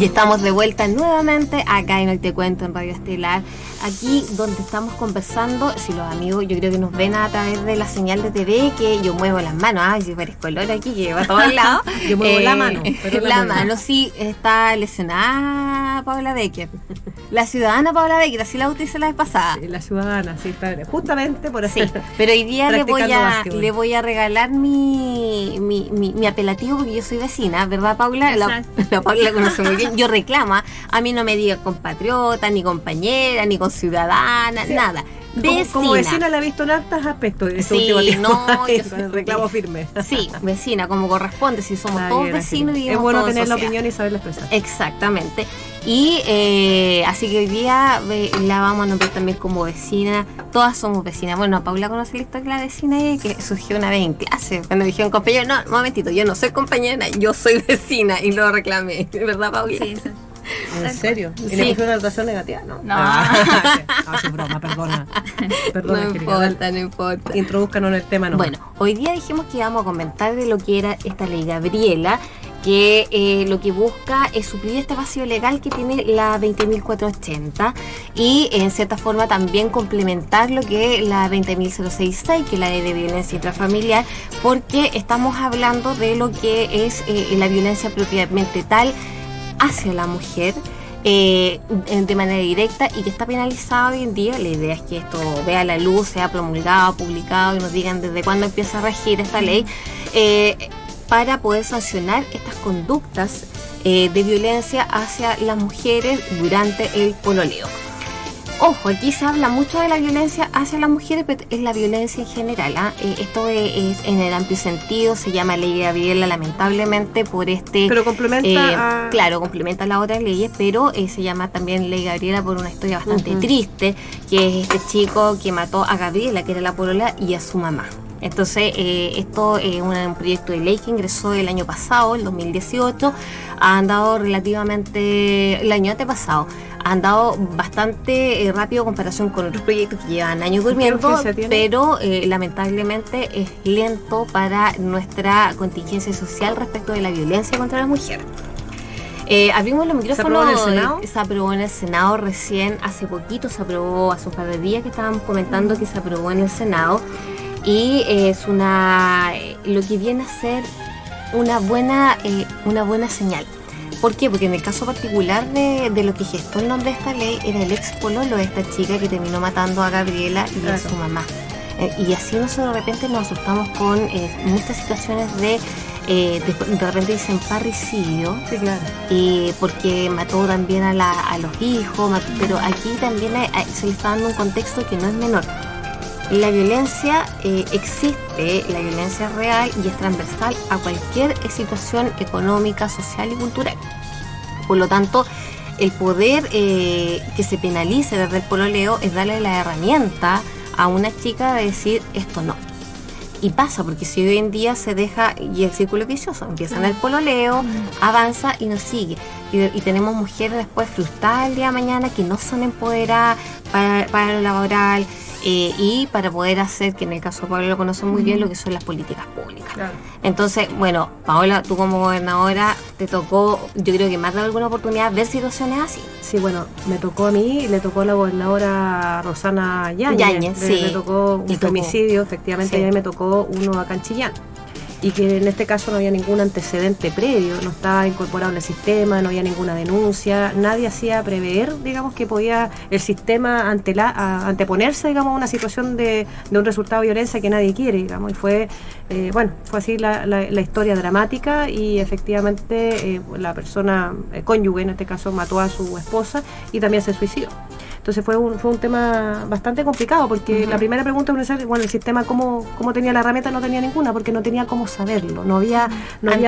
Y estamos de vuelta nuevamente acá en Hoy Te Cuento en Radio Estelar, aquí donde estamos conversando. Si los amigos yo creo que nos ven a través de la señal de TV, que yo muevo las manos, si parezco color aquí, que va a todos lados. Yo muevo la mano. Pero la mano, sí, está lesionada Paula Becker. La ciudadana Paula Becker, así la bauticé la vez pasada. Sí, la ciudadana, sí, está justamente por así. Sí, pero hoy día le voy a regalar mi apelativo, porque yo soy vecina, ¿verdad, Paula? La Paula la conoce muy bien. Yo reclamo, a mí no me diga compatriota, ni compañera, ni conciudadana, sí. Nada. Como vecina la he visto en hartos aspectos de este último tiempo. No, yo con el reclamo firme. Sí, vecina, como corresponde, si somos todos vecinos y es bueno tener la opinión y saberla expresar. Exactamente. Y así que hoy día la vamos a nombrar también como vecina. Todas somos vecinas. Bueno, Paula conoce la historia de la vecina que surgió una vez en clase, cuando dijeron compañero. No, un momentito, yo no soy compañera, yo soy vecina, y lo reclamé, ¿verdad, Paula? Sí, sí. ¿En serio? ¿Y sí. le puso una anotación negativa? No. Es broma, perdona. No importa. Introduzcanos en el tema, ¿no? Bueno, hoy día dijimos que íbamos a comentar de lo que era esta ley Gabriela, que lo que busca es suplir este vacío legal que tiene la 20.480 y en cierta forma también complementar lo que es la 20.066, que es la ley de violencia intrafamiliar, porque estamos hablando de lo que es la violencia propiamente tal hacia la mujer de manera directa y que está penalizado hoy en día. La idea es que esto vea la luz, sea promulgado, publicado y nos digan desde cuándo empieza a regir esta ley, para poder sancionar estas conductas de violencia hacia las mujeres durante el pololeo. Ojo, aquí se habla mucho de la violencia hacia las mujeres, pero es la violencia en general. Esto es en el amplio sentido, se llama Ley Gabriela, lamentablemente por este... Pero complementa Claro, complementa las otras leyes, pero se llama también Ley Gabriela por una historia bastante triste, que es este chico que mató a Gabriela, que era la polola, y a su mamá. Entonces, esto es un proyecto de ley que ingresó el año pasado, el 2018, ha andado relativamente, el año antepasado, ha andado bastante rápido en comparación con otros proyectos que llevan años durmiendo, pero lamentablemente es lento para nuestra contingencia social respecto de la violencia contra la mujer. Abrimos los micrófonos. ¿Se aprobó en el Senado? Se aprobó en el Senado recién, hace poquito, se aprobó hace un par de días que estábamos comentando que se aprobó en el Senado. Y es lo que viene a ser una buena señal. ¿Por qué? Porque en el caso particular de lo que gestó el nombre de esta ley era el ex pololo de esta chica que terminó matando a Gabriela y a su mamá. Y así nosotros de repente nos asustamos con muchas situaciones de repente dicen parricidio, sí, claro. Porque mató también a los hijos, pero aquí también se le está dando un contexto que no es menor. La violencia existe, la violencia es real y es transversal a cualquier situación económica, social y cultural. Por lo tanto, el poder que se penalice desde el pololeo es darle la herramienta a una chica de decir esto no. Y pasa, porque si hoy en día se deja, y el círculo vicioso, empiezan el pololeo, avanza y nos sigue. Y tenemos mujeres después frustradas el día de mañana que no son empoderadas para lo laboral, y para poder hacer, que en el caso de Paola lo conoce muy bien, lo que son las políticas públicas. Claro. Entonces, bueno, Paola, tú como gobernadora te tocó, yo creo que más de alguna oportunidad, ver situaciones así. Sí, bueno, me tocó a mí y le tocó a la gobernadora Rosana Yáñez. Sí. Le tocó un femicidio, efectivamente, sí. Y a mí me tocó uno acá en Chillán. Y que en este caso no había ningún antecedente previo, no estaba incorporado en el sistema, no había ninguna denuncia, nadie hacía prever, digamos, que podía el sistema anteponerse, digamos, a una situación de un resultado de violencia que nadie quiere, digamos, y fue así la historia dramática y efectivamente la persona cónyuge, en este caso, mató a su esposa y también se suicidó. Entonces fue un tema bastante complicado porque la primera pregunta es, bueno, el sistema cómo tenía la herramienta, no tenía ninguna porque no tenía cómo saberlo, no había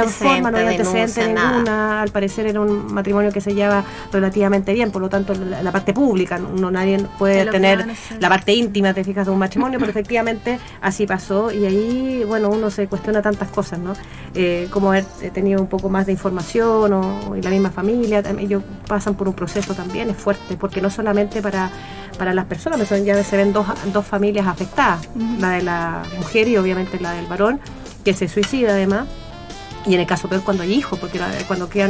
forma, no había antecedente ninguna, al parecer era un matrimonio que se lleva relativamente bien, por lo tanto la parte pública, nadie puede tener la parte íntima, te fijas, de un matrimonio, pero efectivamente así pasó y ahí, bueno, uno se cuestiona tantas cosas, ¿no? Como haber tenido un poco más de información y la misma familia, ellos pasan por un proceso también, es fuerte, porque no solamente para las personas, ya se ven dos familias afectadas, la de la mujer y obviamente la del varón, que se suicida además, Y en el caso peor cuando hay hijos, porque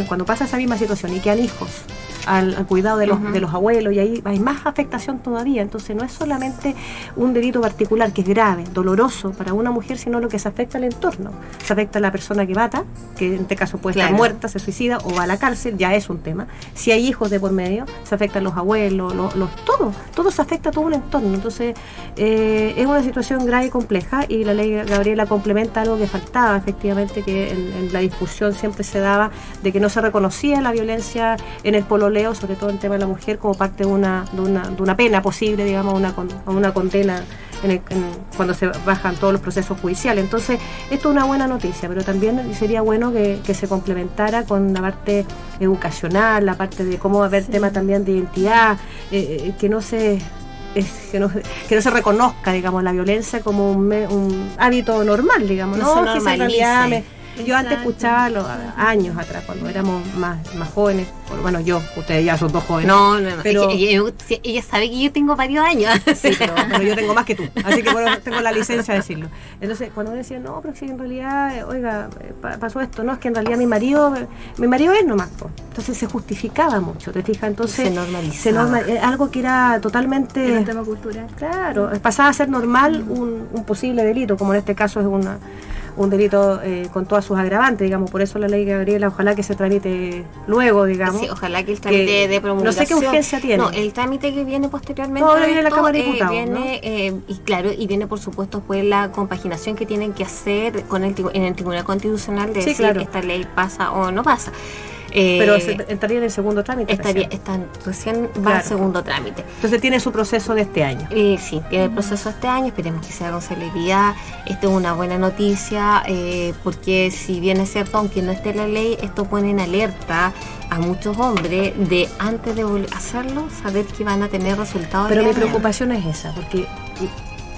cuando pasa esa misma situación y quedan hijos al cuidado de los abuelos, y ahí hay más afectación todavía. Entonces no es solamente un delito particular que es grave, doloroso para una mujer, sino lo que se afecta al entorno. Se afecta a la persona que mata, que en este caso puede estar muerta, se suicida o va a la cárcel, ya es un tema. Si hay hijos de por medio, se afectan los abuelos, todo se afecta a todo un entorno. Entonces es una situación grave y compleja, y la ley Gabriela complementa algo que faltaba, efectivamente, que en la discusión siempre se daba de que no se reconocía la violencia en el pololeo, sobre todo en el tema de la mujer, como parte de una pena posible, digamos, a una condena cuando se bajan todos los procesos judiciales. Entonces, esto es una buena noticia, pero también sería bueno que se complementara con la parte educacional, la parte de cómo haber temas también de identidad, que no se reconozca, digamos, la violencia como un hábito normal, digamos, no se en realidad Exacto. Yo antes escuchaba años atrás, cuando éramos más jóvenes, bueno, ustedes ya son dos jóvenes. No, pero ella sabe que yo tengo varios años. Sí, pero yo tengo más que tú, así que bueno, tengo la licencia de decirlo. Entonces, cuando me decían, no, pero si en realidad, oiga, pasó esto, no, es que en realidad mi marido es nomás. Entonces se justificaba mucho, ¿te fijas? Entonces se normalizaba. Algo que era totalmente... Era un tema cultural. Claro, pasaba a ser normal un posible delito, como en este caso es un delito con todas sus agravantes, digamos. Por eso la ley Gabriela, ojalá que se tramite luego, digamos. Sí, ojalá que el trámite de promulgación... No sé qué urgencia tiene. No, el trámite que viene posteriormente... No, viene la Cámara de Diputados, viene, ¿no? y viene, por supuesto, pues la compaginación que tienen que hacer en el Tribunal Constitucional de decir que esta ley pasa o no pasa. Pero estaría en el segundo trámite. Recién va al segundo trámite. Entonces tiene su proceso de este año. Sí, tiene el proceso de este año. Esperemos que sea con celeridad. Esto es una buena noticia, porque si bien es cierto, aunque no esté la ley, esto pone en alerta a muchos hombres de antes de hacerlo, saber que van a tener resultados. Pero mi preocupación es esa, porque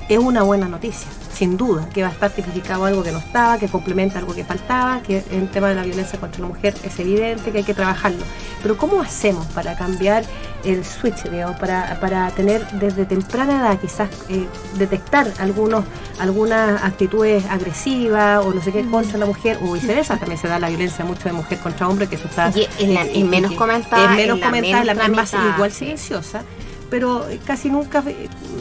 es una buena noticia, sin duda, que va a estar tipificado algo que no estaba, que complementa algo que faltaba, que en el tema de la violencia contra la mujer es evidente que hay que trabajarlo. Pero ¿cómo hacemos para cambiar el switch, digamos, para tener desde temprana edad quizás detectar algunas actitudes agresivas o no sé qué contra la mujer, o viceversa? También se da la violencia mucho de mujer contra hombre, que eso está... Y es menos comentada, la más igual silenciosa, pero casi nunca,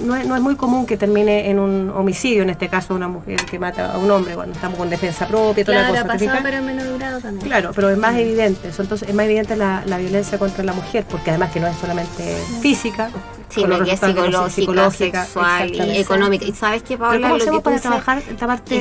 no es muy común que termine en un homicidio, en este caso una mujer que mata a un hombre cuando estamos con defensa propia y toda la cosa. Pasado, pero en menor grado también. Claro, pero es más evidente, entonces es más evidente la violencia contra la mujer, porque además que no es solamente física, sino que es psicológica, sexual y económica. Y sabes que, Paola, ¿cómo hacemos para trabajar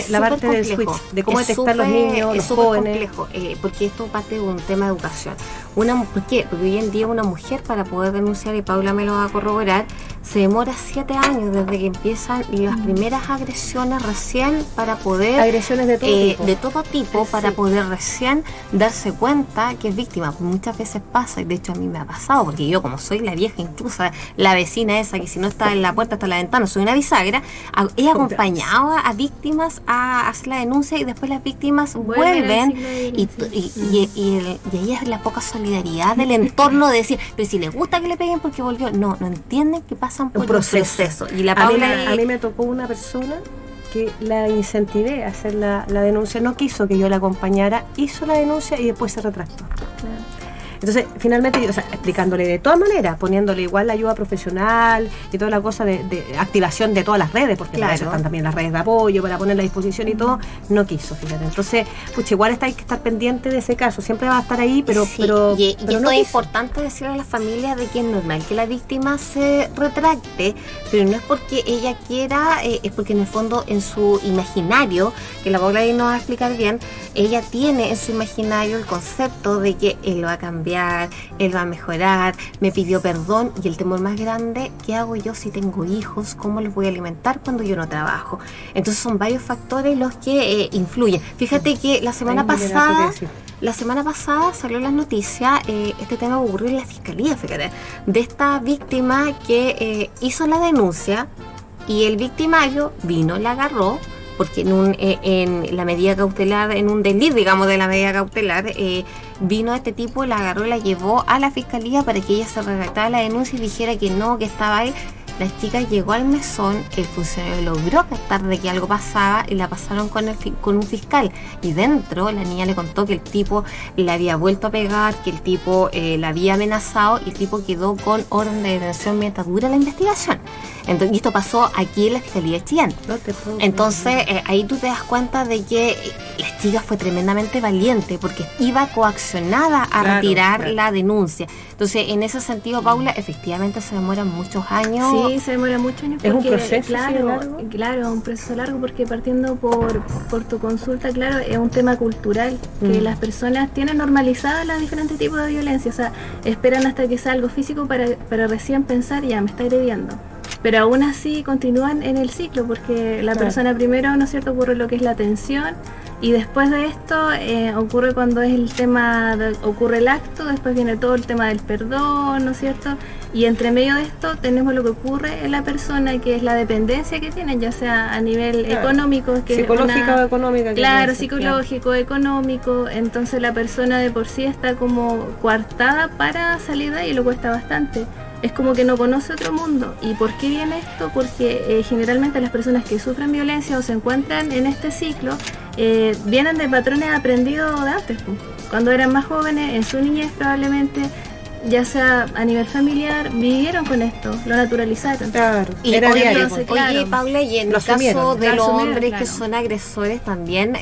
la parte del switch, de cómo detectar los niños, los jóvenes? Es súper complejo, porque esto parte de un tema de educación. ¿Por qué? Porque hoy en día una mujer, para poder denunciar, y Paula me lo va a corroborar, se demora 7 años desde que empiezan las primeras agresiones recién para poder... Agresiones de todo tipo. De todo tipo, para poder recién darse cuenta que es víctima. Pues muchas veces pasa, y de hecho a mí me ha pasado, porque yo, como soy la vieja intrusa, la vecina esa que si no está en la puerta está en la ventana, soy una bisagra, he acompañado a víctimas a hacer la denuncia, y después las víctimas vuelven y ahí es la poca solidaridad del entorno de decir, pero si les gusta que le peguen porque volvió, no entienden que pasan por un proceso. Y la Paula a mí me tocó una persona que la incentivé a hacer la denuncia, no quiso que yo la acompañara, hizo la denuncia y después se retractó. Claro. Entonces, finalmente, explicándole de todas maneras, poniéndole igual la ayuda profesional y toda la cosa de activación de todas las redes, porque para eso están también las redes de apoyo, para ponerla a disposición y todo, no quiso, fíjate. Entonces, igual hay que estar pendiente de ese caso, siempre va a estar ahí, pero y esto no es importante decirle a la familia de que es normal que la víctima se retracte, pero no es porque ella quiera, es porque en el fondo en su imaginario, que la Paula ahí nos va a explicar bien, ella tiene en su imaginario el concepto de que él va a cambiar, él va a mejorar, me pidió perdón, y el temor más grande, ¿qué hago yo si tengo hijos? ¿Cómo los voy a alimentar cuando yo no trabajo? Entonces son varios factores los que influyen. Fíjate que la semana pasada salió en las noticias, este tema ocurrió en la fiscalía, fíjate, de esta víctima que hizo la denuncia, y el victimario vino, la agarró, porque en la medida cautelar, en un desliz, digamos, de la medida cautelar, vino este tipo, la agarró y la llevó a la fiscalía para que ella se redactara la denuncia y dijera que no, que estaba ahí. La chica llegó al mesón, el funcionario logró captar de que algo pasaba y la pasaron con un fiscal. Y dentro la niña le contó que el tipo le había vuelto a pegar, que el tipo la había amenazado y el tipo quedó con orden de detención mientras dura la investigación. Entonces, y esto pasó aquí en la Fiscalía de Chillán. Entonces ahí tú te das cuenta de que la chica fue tremendamente valiente porque iba coaccionada a retirar la denuncia. Entonces, en ese sentido, Paula, efectivamente se demoran muchos años. Sí, se demora muchos años. ¿Es un proceso largo? Claro, un proceso largo porque partiendo por tu consulta, claro, es un tema cultural, que las personas tienen normalizadas los diferentes tipos de violencia, o sea, esperan hasta que sea algo físico para recién pensar, ya, me está agrediendo. Pero aún así continúan en el ciclo porque la persona primero, ¿no es cierto?, ocurre lo que es la tensión y después de esto ocurre cuando es el tema, ocurre el acto, después viene todo el tema del perdón, ¿no es cierto? Y entre medio de esto tenemos lo que ocurre en la persona, que es la dependencia que tiene, ya sea a nivel económico, que psicológica o económica. Claro, psicológico, económico, entonces la persona de por sí está como coartada para salir de ahí y lo cuesta bastante. Es como que no conoce otro mundo. ¿Y por qué viene esto? Porque generalmente las personas que sufren violencia o se encuentran en este ciclo vienen de patrones aprendidos de antes. Cuando eran más jóvenes, en su niñez probablemente, ya sea a nivel familiar, vivieron con esto, lo naturalizaron. Claro, y era oye, diario. Oye, Paula, y en el caso de los hombres que son agresores también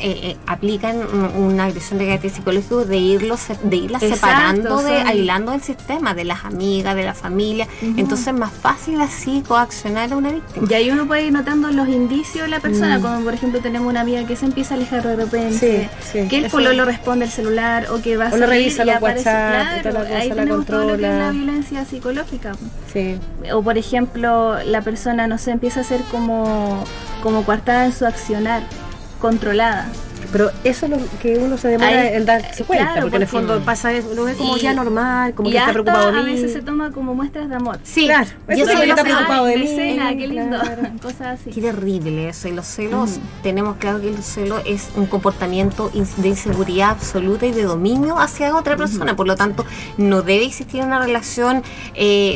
aplican una agresión de carácter psicológico de irla separando, aislando del sistema, de las amigas, de la familia. Entonces es más fácil así coaccionar a una víctima. Y ahí uno puede ir notando los indicios de la persona, como por ejemplo tenemos una amiga que se empieza a alejar de repente, que el pololo responde el celular o que va a salir revisa y los aparece, WhatsApp, claro, ahí tenemos todo lo que es la violencia psicológica. Sí. O por ejemplo, la persona, no sé, empieza a ser como coartada en su accionar, controlada. Pero eso es lo que uno se demora en darse cuenta, claro, porque en el fondo pasa eso, lo ve como ya normal, como que está preocupado de mí. A veces se toma como muestras de amor. Sí, claro, yo sé que está preocupado de mí. Qué lindo, cosas así. Qué terrible eso. Y los celos, tenemos claro que el celo es un comportamiento de inseguridad absoluta y de dominio hacia otra persona. Por lo tanto, no debe existir una relación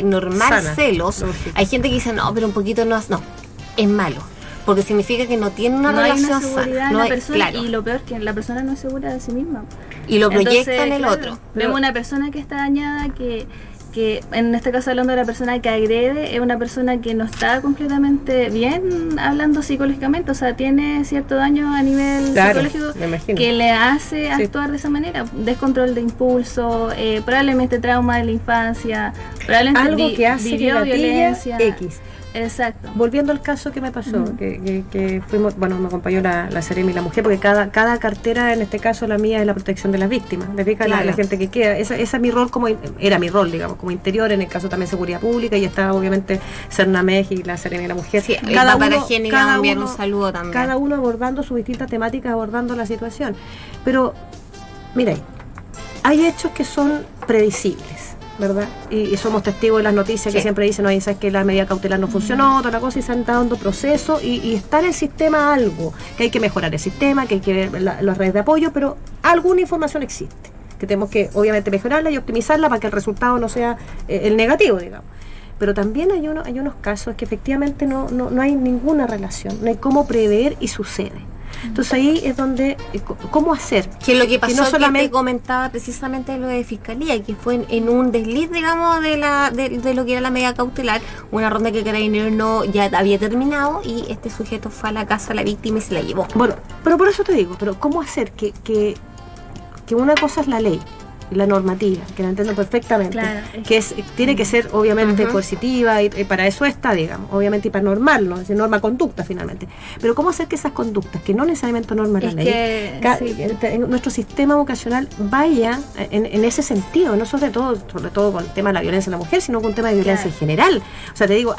normal, sana, celos. Lógico. Hay gente que dice, no, pero un poquito no, es malo. Porque significa que no tiene una relación sana. No hay persona, claro. Y lo peor es que la persona no es segura de sí misma. Y lo proyecta en el otro. Vemos una persona que está dañada, que en este caso hablando de la persona que agrede, es una persona que no está completamente bien hablando psicológicamente, o sea, tiene cierto daño a nivel psicológico que le hace actuar de esa manera. Descontrol de impulso, probablemente trauma de la infancia, probablemente algo que hace vivió violencia. X. Exacto. Volviendo al caso que me pasó, que fuimos, bueno, me acompañó la Seremi y la mujer, porque cada cartera, en este caso la mía, es la protección de las víctimas, de la gente que queda. Esa es mi rol, era mi rol, digamos, como interior, en el caso también seguridad pública, y estaba obviamente Cernamej y la Seremi y la mujer. Sí, un saludo también. Cada uno abordando sus distintas temáticas, abordando la situación. Pero, mira, hay hechos que son predecibles, ¿verdad? Y somos testigos de las noticias que siempre dicen, oye, sabes que la medida cautelar no funcionó, otra cosa, y se han dando procesos, y está en el sistema algo, que hay que mejorar el sistema, que hay que ver las redes de apoyo, pero alguna información existe, que tenemos que obviamente mejorarla y optimizarla para que el resultado no sea el negativo, digamos. Pero también hay unos casos que efectivamente no hay ninguna relación, no hay cómo prever y sucede. Entonces ahí es donde, ¿cómo hacer? Que lo que pasó, que no solamente que te comentaba precisamente lo de Fiscalía, que fue en un desliz, digamos, de lo que era la medida cautelar, una ronda que Carabineros ya había terminado, y este sujeto fue a la casa de la víctima y se la llevó. Bueno, pero por eso te digo, pero ¿cómo hacer que una cosa es la ley, la normativa, que la entiendo perfectamente, claro, que tiene que ser obviamente coercitiva, y para eso está, digamos, obviamente hipernormal, ¿no? Es decir, norma conducta finalmente. Pero ¿cómo hacer que esas conductas, que no necesariamente norma la ley, nuestro sistema vocacional vaya en ese sentido, no sobre todo con el tema de la violencia en la mujer, sino con el tema de violencia en general? O sea, te digo,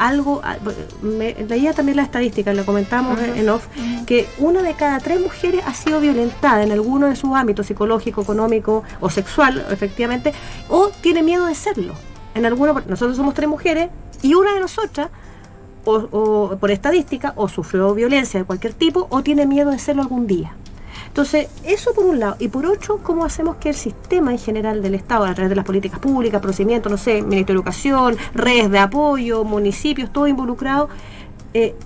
leía también la estadística, lo comentamos en off, que 1 de cada 3 mujeres ha sido violentada en alguno de sus ámbitos, psicológico, económico o sexual, efectivamente, o tiene miedo de serlo. Nosotros somos 3 mujeres y una de nosotras, o por estadística, o sufrió violencia de cualquier tipo, o tiene miedo de serlo algún día. Entonces, eso por un lado. Y por otro, ¿cómo hacemos que el sistema en general del Estado, a través de las políticas públicas, procedimientos, no sé, Ministerio de Educación, redes de apoyo, municipios, todo involucrado,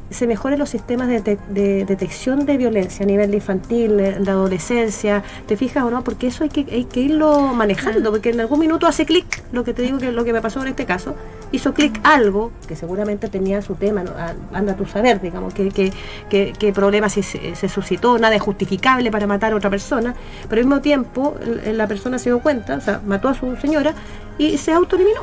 se mejoren los sistemas de detección de violencia a nivel de infantil, de adolescencia, ¿te fijas o no? Porque eso hay que irlo manejando, porque en algún minuto hace clic, lo que te digo que lo que me pasó en este caso, hizo clic algo que seguramente tenía su tema, ¿no? Anda tú a saber, digamos, qué problema se suscitó, nada es justificable para matar a otra persona, pero al mismo tiempo la persona se dio cuenta, o sea, mató a su señora y se autoeliminó.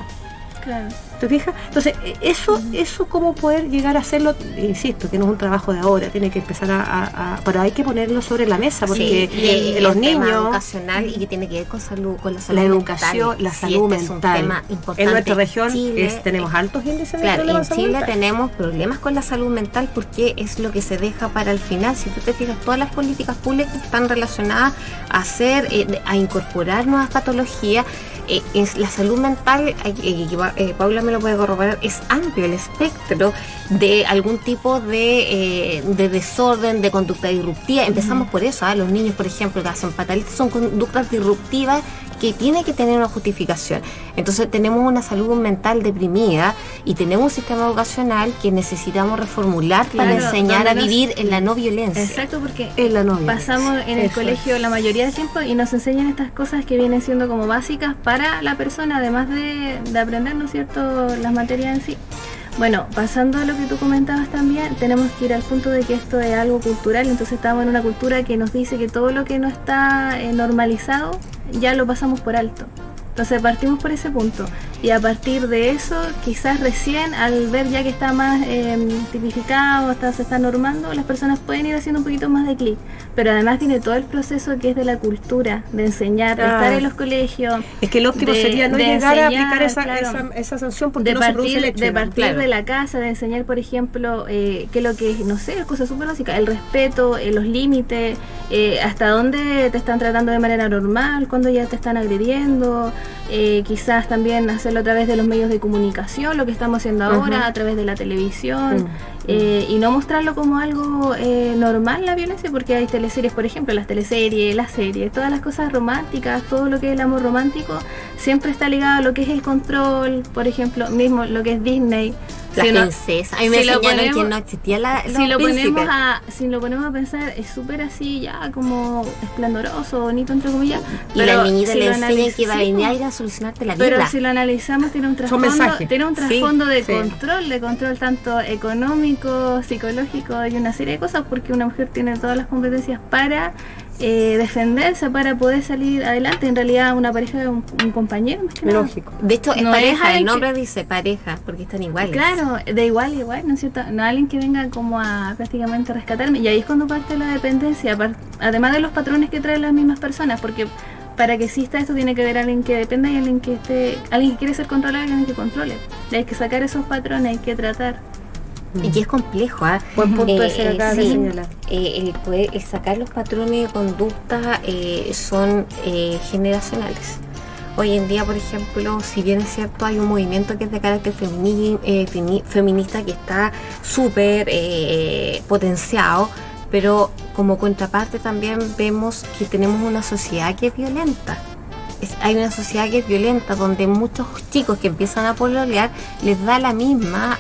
Claro. ¿Te fijas? Entonces, eso cómo poder llegar a hacerlo, insisto, que no es un trabajo de ahora, tiene que empezar pero hay que ponerlo sobre la mesa, porque y los el tema niños, educacional y que tiene que ver con la salud la educación, mental. la salud mental. Es un tema importante. En nuestra región Chile, tenemos altos índices de claro, problemas en de salud Chile mental. tenemos problemas con la salud mental porque es lo que se deja para el final. Si tú te fijas, todas las políticas públicas están relacionadas a incorporar nuevas patologías. La salud mental, Paula me lo puede corroborar, es amplio el espectro de algún tipo de desorden, de conducta disruptiva. Empezamos por eso, los niños, por ejemplo, que hacen pataletas, son conductas disruptivas que tiene que tener una justificación. Entonces tenemos una salud mental deprimida y tenemos un sistema educacional que necesitamos reformular para enseñar a vivir en la no violencia. Exacto, porque En la no pasamos violencia. en el Eso colegio la mayoría del tiempo y nos enseñan estas cosas que vienen siendo como básicas para la persona, además de aprender, ¿no es cierto?, las materias en sí. Bueno, pasando a lo que tú comentabas también, tenemos que ir al punto de que esto es algo cultural, entonces estamos en una cultura que nos dice que todo lo que no está normalizado ya lo pasamos por alto. Entonces partimos por ese punto y a partir de eso, quizás recién al ver ya que está más tipificado, se está normando, las personas pueden ir haciendo un poquito más de clic. Pero además tiene todo el proceso que es de la cultura, de enseñar, de estar en los colegios. Es que el óptimo sería no llegar a aplicar esa sanción porque no se produce el hecho. De partir de la casa, de enseñar, por ejemplo, que lo que es, no sé, cosas súper básicas, el respeto, los límites, hasta dónde te están tratando de manera normal, cuándo ya te están agrediendo. Quizás también hacerlo a través de los medios de comunicación, lo que estamos haciendo ahora, a través de la televisión, y no mostrarlo como algo normal, la violencia, porque hay teleseries, por ejemplo, las teleseries, las series, todas las cosas románticas, todo lo que es el amor romántico, siempre está ligado a lo que es el control, por ejemplo, mismo lo que es Disney. La princesa. A mí me enseñaron que no existía si lo ponemos a pensar, es súper así, ya como esplendoroso, bonito, entre comillas. Y la niñita le enseñan que va a venir a solucionarte la vida. Pero si lo analizamos, tiene un trasfondo de control tanto económico, psicológico y una serie de cosas, porque una mujer tiene todas las competencias para defenderse, para poder salir adelante. En realidad una pareja es un compañero, más que nada. Lógico. De hecho es No pareja, es el nombre dice pareja, porque están iguales. Claro, de igual, ¿no es cierto? No alguien que venga como a prácticamente rescatarme. Y ahí es cuando parte la dependencia, además de los patrones que traen las mismas personas, porque para que exista esto tiene que haber alguien que dependa y alguien que quiere ser controlado y alguien que controle. Hay que sacar esos patrones, hay que tratar. Y que es complejo, buen punto ese acá de señalar. El sacar los patrones de conducta son generacionales. Hoy en día, por ejemplo, si bien es cierto, hay un movimiento que es de carácter feminista que está súper potenciado, pero como contraparte también vemos que tenemos una sociedad que es violenta. Hay una sociedad que es violenta, donde muchos chicos que empiezan a pololear les da la misma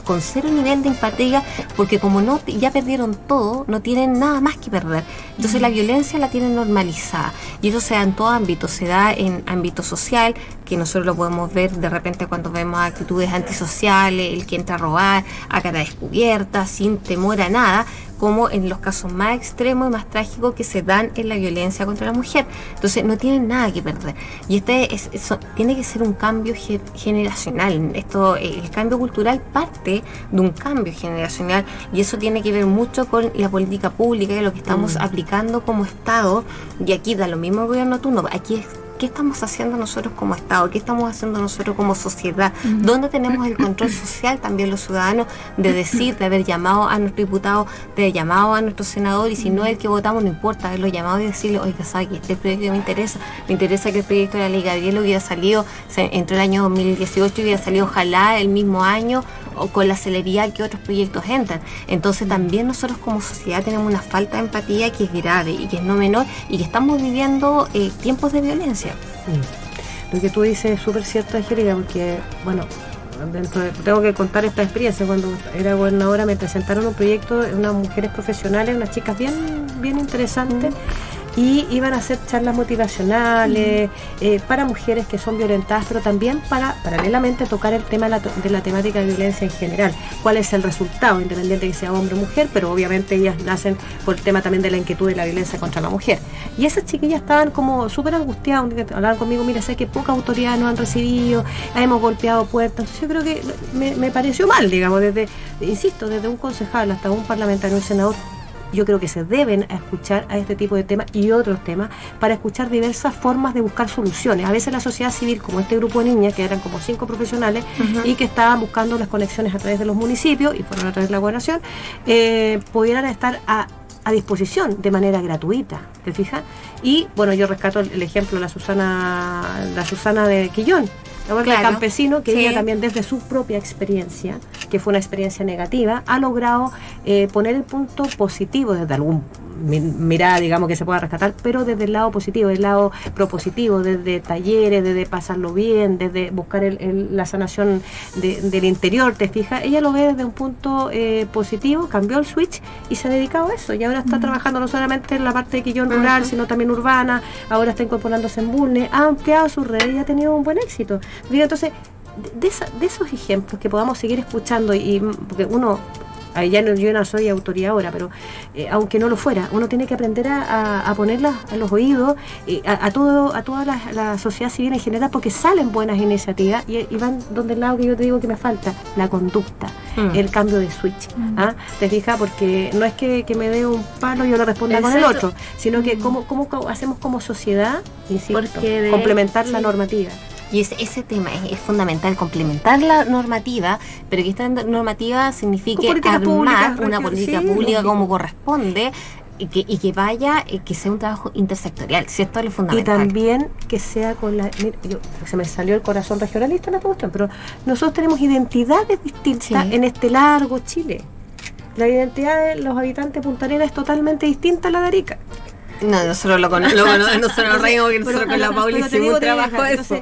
con cero nivel de empatía, porque como ya perdieron todo, no tienen nada más que perder. Entonces la violencia la tienen normalizada, y eso se da en todo ámbito, se da en ámbito social, que nosotros lo podemos ver de repente cuando vemos actitudes antisociales, el que entra a robar a cara descubierta, sin temor a nada, como en los casos más extremos y más trágicos que se dan en la violencia contra la mujer. Entonces no tienen nada que perder. Y tiene que ser un cambio generacional. El cambio cultural parte de un cambio generacional, y eso tiene que ver mucho con la política pública y lo que estamos aplicando como Estado. Y aquí da lo mismo el gobierno turno. Aquí es ¿qué estamos haciendo nosotros como Estado? ¿Qué estamos haciendo nosotros como sociedad? ¿Dónde tenemos el control social también los ciudadanos de decir, de haber llamado a nuestro diputado, de haber llamado a nuestro senador, y si no es el que votamos, no importa, haberlo llamado y decirle, oiga, ¿sabe que este proyecto me interesa que el proyecto de la Ley Gabriel hubiera salido, entró el año 2018 y hubiera salido ojalá el mismo año, o con la celeridad que otros proyectos entran. Entonces también nosotros como sociedad tenemos una falta de empatía que es grave y que es no menor y que estamos viviendo tiempos de violencia. Lo que tú dices es súper cierto, Angélica, porque, bueno, tengo que contar esta experiencia. Cuando era gobernadora me presentaron un proyecto de unas mujeres profesionales, unas chicas bien interesantes, y iban a hacer charlas motivacionales para mujeres que son violentadas, pero también para paralelamente tocar el tema de la temática de violencia en general. ¿Cuál es el resultado, independiente de que sea hombre o mujer? Pero obviamente ellas nacen por el tema también de la inquietud de la violencia contra la mujer. Y esas chiquillas estaban como súper angustiadas, hablaban conmigo, mira, sé que pocas autoridades nos han recibido, hemos golpeado puertas. Entonces yo creo que me pareció mal, digamos, desde un concejal hasta un parlamentario, un senador. Yo creo que se deben escuchar a este tipo de temas y otros temas para escuchar diversas formas de buscar soluciones. A veces la sociedad civil, como este grupo de niñas, que eran como 5 profesionales y que estaban buscando las conexiones a través de los municipios y fueron a través de la gobernación, pudieran estar a disposición de manera gratuita, ¿te fijas? Y bueno, yo rescato el ejemplo de la Susana de Quillón, el campesino, que ella también desde su propia experiencia, que fue una experiencia negativa, ha logrado poner el punto positivo desde algún mirada, digamos, que se pueda rescatar, pero desde el lado positivo, del lado propositivo, desde talleres, desde pasarlo bien, desde buscar la sanación del interior, ¿te fijas? Ella lo ve desde un punto positivo, cambió el switch y se ha dedicado a eso, y ahora está trabajando no solamente en la parte de Quillón rural, sino también urbana, ahora está incorporándose en Bulnes, ha ampliado su red y ha tenido un buen éxito. Entonces, de esos ejemplos que podamos seguir escuchando, porque uno, yo no soy autoridad ahora, pero aunque no lo fuera, uno tiene que aprender a ponerlas a los oídos a toda la sociedad civil en general, porque salen buenas iniciativas y van donde el lado que yo te digo que me falta, la conducta, el cambio de switch. ¿Te fijas? Porque no es que me dé un palo y yo lo responda con el otro, sino que cómo hacemos como sociedad, insisto, complementar la normativa. Y ese tema es fundamental, complementar la normativa, pero que esta normativa signifique armar una política pública como corresponde y que vaya, que sea un trabajo intersectorial, si esto es lo fundamental. Y también que sea con se me salió el corazón regionalista en esta cuestión, pero nosotros tenemos identidades distintas en este largo Chile. La identidad de los habitantes de Punta Arenas es totalmente distinta a la de Arica. No, nosotros nosotros nos reímos que nosotros con la Paula hicimos un trabajo de eso.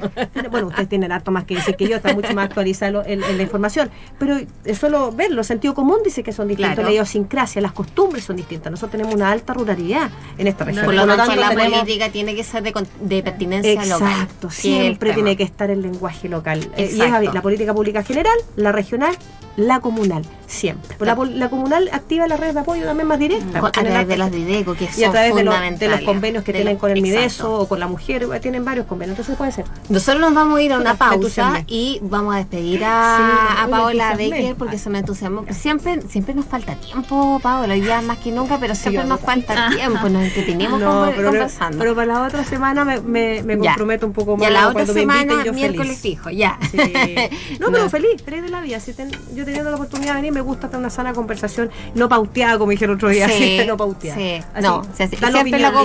Bueno, ustedes tienen harto más que decir que yo, está mucho más actualizado en la información, pero es solo verlo, sentido común dice que son distintos, la idiosincrasia, las costumbres son distintas. Nosotros tenemos una alta ruralidad en esta región. Por lo tanto, la política tiene que ser de pertinencia local. Exacto, siempre tiene que estar el lenguaje local. Y es la política pública general, la regional, la comunal, siempre. La comunal activa las redes de apoyo también más directas. A través de las Dideco, que son fundamentales. De los convenios que tienen con el Mideso o con la mujer, tienen varios convenios, entonces puede ser. Nosotros nos vamos a ir a una pausa y vamos a despedir a Paola Becker porque se me entusiasmó. Siempre nos falta tiempo, Paola, hoy día más que nunca, pero siempre nos falta tiempo, nos entretenemos conversando. Pero para la otra semana me comprometo un poco más. Ya la otra semana, miércoles fijo, ya. Sí. Pero feliz de la vida. Yo teniendo la oportunidad de venir, me gusta tener una sana conversación, no pauteada, como dijeron otro día, no pauteada.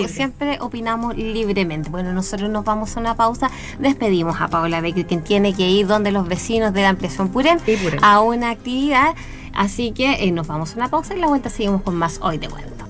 Siempre opinamos libremente. Bueno, nosotros nos vamos a una pausa, despedimos a Paola Becker, quien tiene que ir donde los vecinos de la ampliación Purén a una actividad, así que nos vamos a una pausa y la vuelta seguimos con más Hoy Te Cuento.